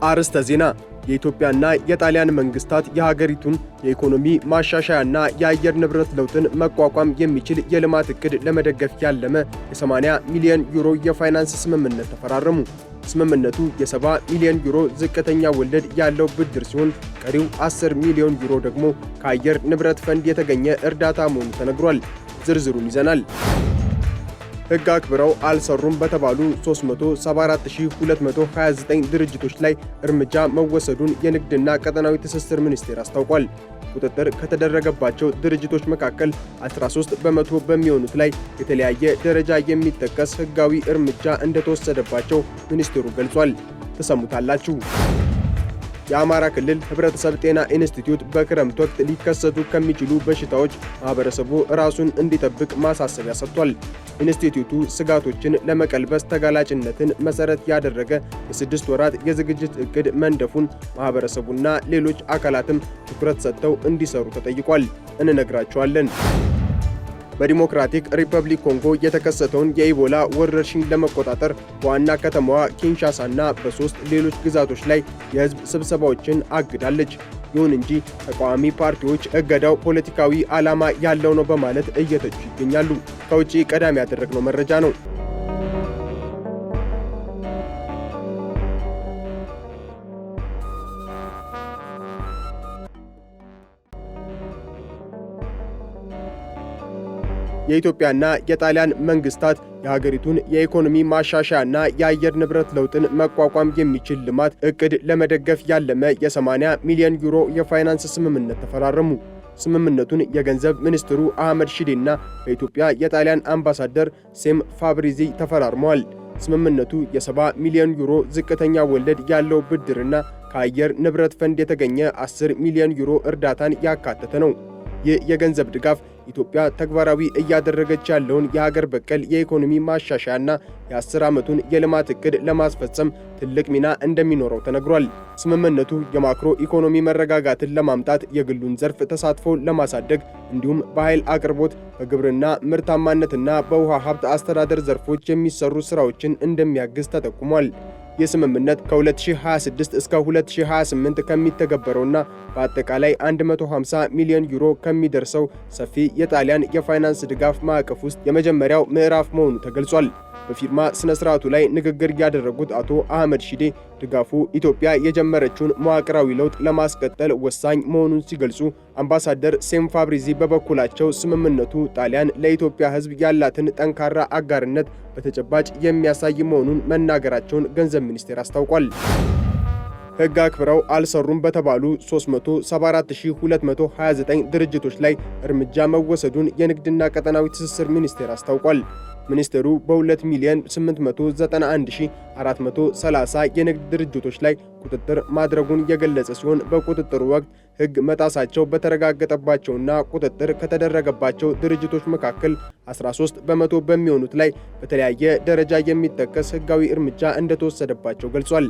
አርዕስተ ዜና። የኢትዮጵያና የጣሊያን መንግስታት የሀገሪቱን የኢኮኖሚ ማሻሻያና የአየር ንብረት ለውጥን መቋቋም የሚችል የልማት ዕቅድ ለመደገፍ ያለመ የ80 ሚሊዮን ዩሮ የፋይናንስ ስምምነት ተፈራረሙ። ስምምነቱ የ70 ሚሊዮን ዩሮ ዝቅተኛ ወለድ ያለው ብድር ሲሆን ቀሪው 10 ሚሊዮን ዩሮ ደግሞ ከአየር ንብረት ፈንድ የተገኘ እርዳታ መሆኑ ተነግሯል። ዝርዝሩን ይዘናል። ሕግ አክብረው አልሰሩም በተባሉ 374229 ድርጅቶች ላይ እርምጃ መወሰዱን የንግድና ቀጠናዊ ትስስር ሚኒስቴር አስታውቋል። ቁጥጥር ከተደረገባቸው ድርጅቶች መካከል 13 በመቶ በሚሆኑት ላይ የተለያየ ደረጃ የሚጠቀስ ሕጋዊ እርምጃ እንደተወሰደባቸው ሚኒስቴሩ ገልጿል። ተሰሙታላችሁ። የአማራ ክልል ህብረተሰብ ጤና ኢንስቲትዩት በክረምት ወቅት ሊከሰቱ ከሚችሉ በሽታዎች ማህበረሰቡ ራሱን እንዲጠብቅ ማሳሰቢያ ሰጥቷል። ኢንስቲትዩቱ ስጋቶችን ለመቀልበስ ተጋላጭነትን መሰረት ያደረገ የ6 ወራት የዝግጅት ዕቅድ መንደፉን ማህበረሰቡና ሌሎች አካላትም ትኩረት ሰጥተው እንዲሰሩ ተጠይቋል። እንነግራቸዋለን። በዲሞክራቲክ ሪፐብሊክ ኮንጎ የተከሰተውን የኢቦላ ወረርሽኝ ለመቆጣጠር በዋና ከተማዋ ኪንሻሳና በ3 ሌሎች ግዛቶች ላይ የህዝብ ስብሰባዎችን አግዳለች። ይሁን እንጂ ተቃዋሚ ፓርቲዎች እገዳው ፖለቲካዊ ዓላማ ያለው ነው በማለት እየተቹ ይገኛሉ። ከውጪ ቀዳሚ ያደረግነው መረጃ ነው። የኢትዮጵያና የጣሊያን መንግስታት የሀገሪቱን የኢኮኖሚ ማሻሻያና የአየር ንብረት ለውጥን መቋቋም የሚችል ልማት ዕቅድ ለመደገፍ ያለመ የ80 ሚሊዮን ዩሮ የፋይናንስ ስምምነት ተፈራረሙ። ስምምነቱን የገንዘብ ሚኒስትሩ አህመድ ሺዴና በኢትዮጵያ የጣሊያን አምባሳደር ሴም ፋብሪዚ ተፈራርመዋል። ስምምነቱ የ70 ሚሊዮን ዩሮ ዝቅተኛ ወለድ ያለው ብድርና ከአየር ንብረት ፈንድ የተገኘ 10 ሚሊዮን ዩሮ እርዳታን ያካተተ ነው። ይህ የገንዘብ ድጋፍ ኢትዮጵያ ተግባራዊ እያደረገች ያለውን የሀገር በቀል የኢኮኖሚ ማሻሻያና የ10 ዓመቱን የልማት ዕቅድ ለማስፈጸም ትልቅ ሚና እንደሚኖረው ተነግሯል። ስምምነቱ የማክሮ ኢኮኖሚ መረጋጋትን ለማምጣት የግሉን ዘርፍ ተሳትፎ ለማሳደግ እንዲሁም በኃይል አቅርቦት፣ በግብርና ምርታማነትና በውሃ ሀብት አስተዳደር ዘርፎች የሚሰሩ ሥራዎችን እንደሚያግዝ ተጠቁሟል። የስምምነት ከ2026 እስከ 2028 ከሚተገበረውና በአጠቃላይ 150 ሚሊዮን ዩሮ ከሚደርሰው ሰፊ የጣሊያን የፋይናንስ ድጋፍ ማዕቀፍ ውስጥ የመጀመሪያው ምዕራፍ መሆኑ ተገልጿል። በፊርማ ስነ ስርዓቱ ላይ ንግግር ያደረጉት አቶ አህመድ ሺዴ ድጋፉ ኢትዮጵያ የጀመረችውን መዋቅራዊ ለውጥ ለማስቀጠል ወሳኝ መሆኑን ሲገልጹ፣ አምባሳደር ሴም ፋብሪዚ በበኩላቸው ስምምነቱ ጣሊያን ለኢትዮጵያ ሕዝብ ያላትን ጠንካራ አጋርነት በተጨባጭ የሚያሳይ መሆኑን መናገራቸውን ገንዘብ ሚኒስቴር አስታውቋል። ሕግ አክብረው አልሰሩም በተባሉ 374229 ድርጅቶች ላይ እርምጃ መወሰዱን የንግድና ቀጠናዊ ትስስር ሚኒስቴር አስታውቋል። ሚኒስቴሩ በ2,891,430 የንግድ ድርጅቶች ላይ ቁጥጥር ማድረጉን የገለጸ ሲሆን በቁጥጥሩ ወቅት ሕግ መጣሳቸው በተረጋገጠባቸውና ቁጥጥር ከተደረገባቸው ድርጅቶች መካከል 13 በመቶ በሚሆኑት ላይ በተለያየ ደረጃ የሚጠቀስ ሕጋዊ እርምጃ እንደተወሰደባቸው ገልጿል።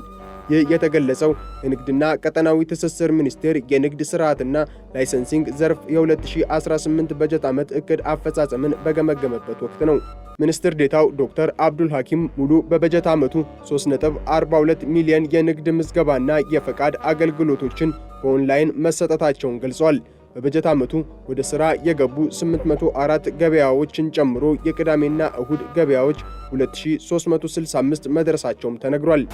ይህ የተገለጸው የንግድና ቀጠናዊ ትስስር ሚኒስቴር የንግድ ስርዓትና ላይሰንሲንግ ዘርፍ የ2018 በጀት ዓመት ዕቅድ አፈጻጸምን በገመገመበት ወቅት ነው። ሚኒስትር ዴታው ዶክተር አብዱል ሐኪም ሙሉ በበጀት ዓመቱ 3.42 ሚሊዮን የንግድ ምዝገባና የፈቃድ አገልግሎቶችን በኦንላይን መሰጠታቸውን ገልጿል። በበጀት ዓመቱ ወደ ሥራ የገቡ 804 ገበያዎችን ጨምሮ የቅዳሜና እሁድ ገበያዎች 2365 መድረሳቸውም ተነግሯል።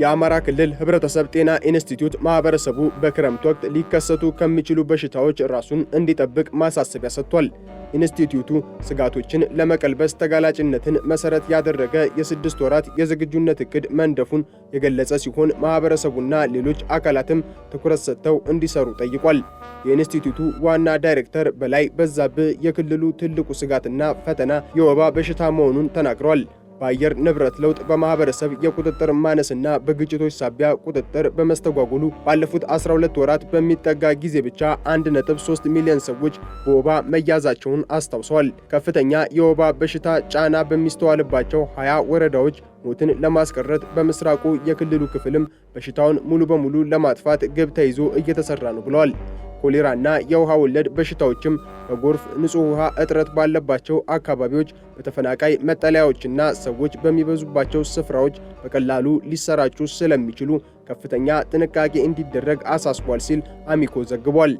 የአማራ ክልል ህብረተሰብ ጤና ኢንስቲትዩት ማህበረሰቡ በክረምት ወቅት ሊከሰቱ ከሚችሉ በሽታዎች ራሱን እንዲጠብቅ ማሳሰቢያ ሰጥቷል። ኢንስቲትዩቱ ስጋቶችን ለመቀልበስ ተጋላጭነትን መሰረት ያደረገ የ6 ወራት የዝግጁነት ዕቅድ መንደፉን የገለጸ ሲሆን ማህበረሰቡና ሌሎች አካላትም ትኩረት ሰጥተው እንዲሰሩ ጠይቋል። የኢንስቲትዩቱ ዋና ዳይሬክተር በላይ በዛብህ የክልሉ ትልቁ ስጋትና ፈተና የወባ በሽታ መሆኑን ተናግረዋል። በአየር ንብረት ለውጥ፣ በማህበረሰብ የቁጥጥር ማነስና በግጭቶች ሳቢያ ቁጥጥር በመስተጓጎሉ ባለፉት 12 ወራት በሚጠጋ ጊዜ ብቻ 1.3 ሚሊዮን ሰዎች በወባ መያዛቸውን አስታውሰዋል። ከፍተኛ የወባ በሽታ ጫና በሚስተዋልባቸው 20 ወረዳዎች ሞትን ለማስቀረት በምስራቁ የክልሉ ክፍልም በሽታውን ሙሉ በሙሉ ለማጥፋት ግብ ተይዞ እየተሰራ ነው ብለዋል። ኮሌራና የውሃ ወለድ በሽታዎችም በጎርፍ፣ ንጹህ ውሃ እጥረት ባለባቸው አካባቢዎች፣ በተፈናቃይ መጠለያዎችና ሰዎች በሚበዙባቸው ስፍራዎች በቀላሉ ሊሰራጩ ስለሚችሉ ከፍተኛ ጥንቃቄ እንዲደረግ አሳስቧል ሲል አሚኮ ዘግቧል።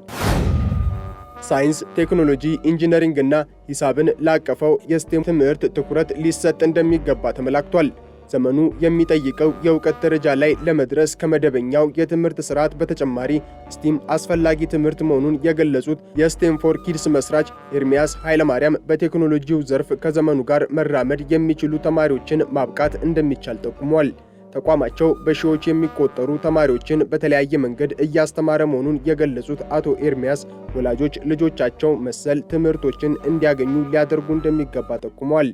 ሳይንስ፣ ቴክኖሎጂ፣ ኢንጂነሪንግና ሂሳብን ላቀፈው የስቴም ትምህርት ትኩረት ሊሰጥ እንደሚገባ ተመላክቷል። ዘመኑ የሚጠይቀው የእውቀት ደረጃ ላይ ለመድረስ ከመደበኛው የትምህርት ስርዓት በተጨማሪ ስቲም አስፈላጊ ትምህርት መሆኑን የገለጹት የስቴም ፎር ኪድስ መስራች ኤርሚያስ ኃይለማርያም በቴክኖሎጂው ዘርፍ ከዘመኑ ጋር መራመድ የሚችሉ ተማሪዎችን ማብቃት እንደሚቻል ጠቁመዋል። ተቋማቸው በሺዎች የሚቆጠሩ ተማሪዎችን በተለያየ መንገድ እያስተማረ መሆኑን የገለጹት አቶ ኤርሚያስ ወላጆች ልጆቻቸው መሰል ትምህርቶችን እንዲያገኙ ሊያደርጉ እንደሚገባ ጠቁመዋል።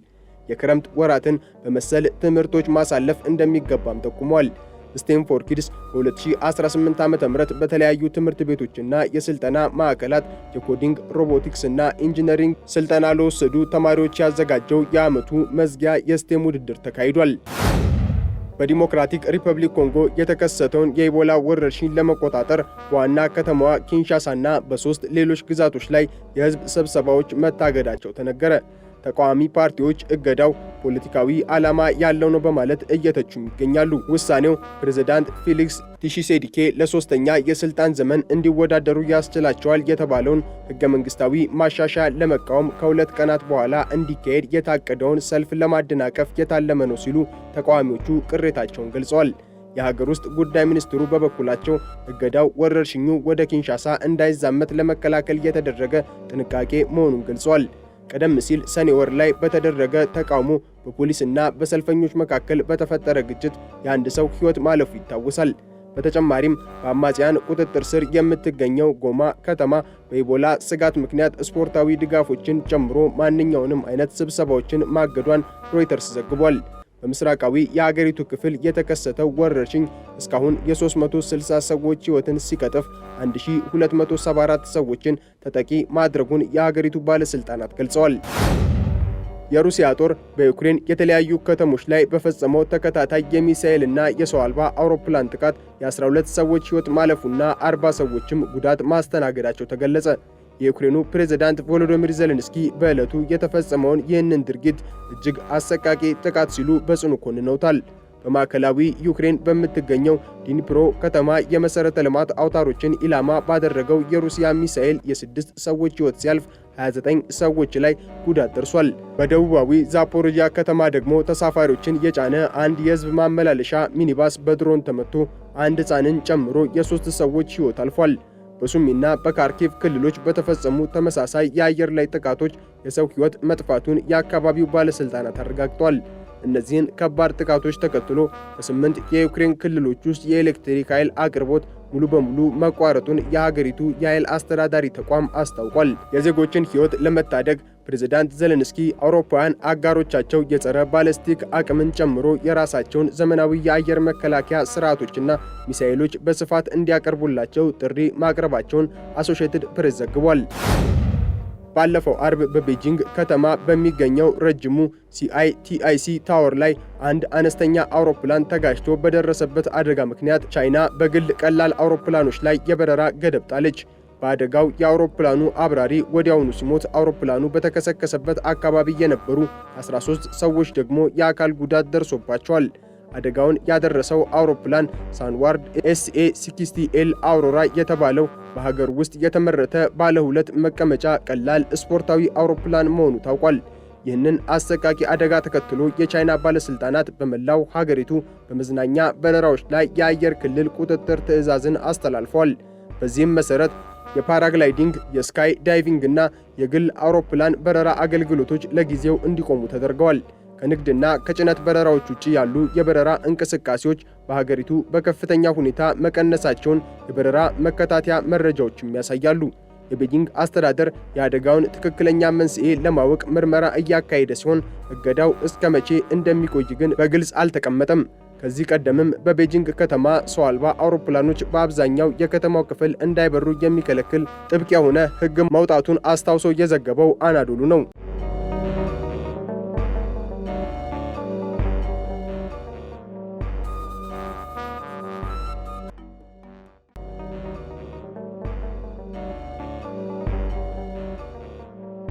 የክረምት ወራትን በመሰል ትምህርቶች ማሳለፍ እንደሚገባም ጠቁመዋል። ስቴም ፎር ኪድስ በ2018 ዓ.ም በተለያዩ ትምህርት ቤቶችና የስልጠና ማዕከላት የኮዲንግ፣ ሮቦቲክስ እና ኢንጂነሪንግ ስልጠና ለወሰዱ ተማሪዎች ያዘጋጀው የዓመቱ መዝጊያ የስቴም ውድድር ተካሂዷል። በዲሞክራቲክ ሪፐብሊክ ኮንጎ የተከሰተውን የኢቦላ ወረርሽኝ ለመቆጣጠር በዋና ከተማዋ ኪንሻሳና በ3 ሌሎች ግዛቶች ላይ የህዝብ ስብሰባዎች መታገዳቸው ተነገረ። ተቃዋሚ ፓርቲዎች እገዳው ፖለቲካዊ ዓላማ ያለው ነው በማለት እየተቹም ይገኛሉ። ውሳኔው ፕሬዝዳንት ፌሊክስ ቲሺሴዲኬ ለሶስተኛ የስልጣን ዘመን እንዲወዳደሩ ያስችላቸዋል የተባለውን ህገ መንግስታዊ ማሻሻያ ለመቃወም ከ2 ቀናት በኋላ እንዲካሄድ የታቀደውን ሰልፍ ለማደናቀፍ የታለመ ነው ሲሉ ተቃዋሚዎቹ ቅሬታቸውን ገልጸዋል። የሀገር ውስጥ ጉዳይ ሚኒስትሩ በበኩላቸው እገዳው ወረርሽኙ ወደ ኪንሻሳ እንዳይዛመት ለመከላከል የተደረገ ጥንቃቄ መሆኑን ገልጸዋል። ቀደም ሲል ሰኔ ወር ላይ በተደረገ ተቃውሞ በፖሊስና በሰልፈኞች መካከል በተፈጠረ ግጭት የአንድ ሰው ሕይወት ማለፉ ይታወሳል። በተጨማሪም በአማጽያን ቁጥጥር ስር የምትገኘው ጎማ ከተማ በኢቦላ ስጋት ምክንያት ስፖርታዊ ድጋፎችን ጨምሮ ማንኛውንም አይነት ስብሰባዎችን ማገዷን ሮይተርስ ዘግቧል። በምስራቃዊ የአገሪቱ ክፍል የተከሰተው ወረርሽኝ እስካሁን የ360 ሰዎች ሕይወትን ሲቀጥፍ 1274 ሰዎችን ተጠቂ ማድረጉን የአገሪቱ ባለስልጣናት ገልጸዋል። የሩሲያ ጦር በዩክሬን የተለያዩ ከተሞች ላይ በፈጸመው ተከታታይ የሚሳኤልና የሰው አልባ አውሮፕላን ጥቃት የ12 ሰዎች ሕይወት ማለፉና 40 ሰዎችም ጉዳት ማስተናገዳቸው ተገለጸ። የዩክሬኑ ፕሬዝዳንት ቮሎዶሚር ዜሌንስኪ በዕለቱ የተፈጸመውን ይህንን ድርጊት እጅግ አሰቃቂ ጥቃት ሲሉ በጽኑ ኮንነውታል። በማዕከላዊ ዩክሬን በምትገኘው ዲኒፕሮ ከተማ የመሠረተ ልማት አውታሮችን ኢላማ ባደረገው የሩሲያ ሚሳኤል የ6 ሰዎች ሕይወት ሲያልፍ 29 ሰዎች ላይ ጉዳት ደርሷል። በደቡባዊ ዛፖሮጂያ ከተማ ደግሞ ተሳፋሪዎችን የጫነ አንድ የሕዝብ ማመላለሻ ሚኒባስ በድሮን ተመቶ አንድ ሕፃንን ጨምሮ የ3 ሰዎች ሕይወት አልፏል። በሱሚና በካርኪቭ ክልሎች በተፈጸሙ ተመሳሳይ የአየር ላይ ጥቃቶች የሰው ሕይወት መጥፋቱን የአካባቢው ባለስልጣናት አረጋግጠዋል። እነዚህን ከባድ ጥቃቶች ተከትሎ በ8 የዩክሬን ክልሎች ውስጥ የኤሌክትሪክ ኃይል አቅርቦት ሙሉ በሙሉ መቋረጡን የሀገሪቱ የኃይል አስተዳዳሪ ተቋም አስታውቋል። የዜጎችን ሕይወት ለመታደግ ፕሬዝዳንት ዜሌንስኪ አውሮፓውያን አጋሮቻቸው የጸረ ባለስቲክ አቅምን ጨምሮ የራሳቸውን ዘመናዊ የአየር መከላከያ ስርዓቶችና ሚሳኤሎች በስፋት እንዲያቀርቡላቸው ጥሪ ማቅረባቸውን አሶሺየትድ ፕሬስ ዘግቧል። ባለፈው አርብ በቤጂንግ ከተማ በሚገኘው ረጅሙ ሲአይቲአይሲ ታወር ላይ አንድ አነስተኛ አውሮፕላን ተጋጭቶ በደረሰበት አደጋ ምክንያት ቻይና በግል ቀላል አውሮፕላኖች ላይ የበረራ ገደብ ጣለች። በአደጋው የአውሮፕላኑ አብራሪ ወዲያውኑ ሲሞት አውሮፕላኑ በተከሰከሰበት አካባቢ የነበሩ 13 ሰዎች ደግሞ የአካል ጉዳት ደርሶባቸዋል። አደጋውን ያደረሰው አውሮፕላን ሳንዋርድ SA-60L አውሮራ የተባለው በሀገር ውስጥ የተመረተ ባለ 2 መቀመጫ ቀላል ስፖርታዊ አውሮፕላን መሆኑ ታውቋል። ይህንን አሰቃቂ አደጋ ተከትሎ የቻይና ባለስልጣናት በመላው ሀገሪቱ በመዝናኛ በረራዎች ላይ የአየር ክልል ቁጥጥር ትዕዛዝን አስተላልፈዋል። በዚህም መሰረት የፓራግላይዲንግ፣ የስካይ ዳይቪንግ እና የግል አውሮፕላን በረራ አገልግሎቶች ለጊዜው እንዲቆሙ ተደርገዋል። ከንግድና ከጭነት በረራዎች ውጪ ያሉ የበረራ እንቅስቃሴዎች በሀገሪቱ በከፍተኛ ሁኔታ መቀነሳቸውን የበረራ መከታተያ መረጃዎችም ያሳያሉ። የቤጂንግ አስተዳደር የአደጋውን ትክክለኛ መንስኤ ለማወቅ ምርመራ እያካሄደ ሲሆን እገዳው እስከ መቼ እንደሚቆይ ግን በግልጽ አልተቀመጠም። ከዚህ ቀደምም በቤጂንግ ከተማ ሰው አልባ አውሮፕላኖች በአብዛኛው የከተማው ክፍል እንዳይበሩ የሚከለክል ጥብቅ የሆነ ሕግ መውጣቱን አስታውሶ የዘገበው አናዶሉ ነው።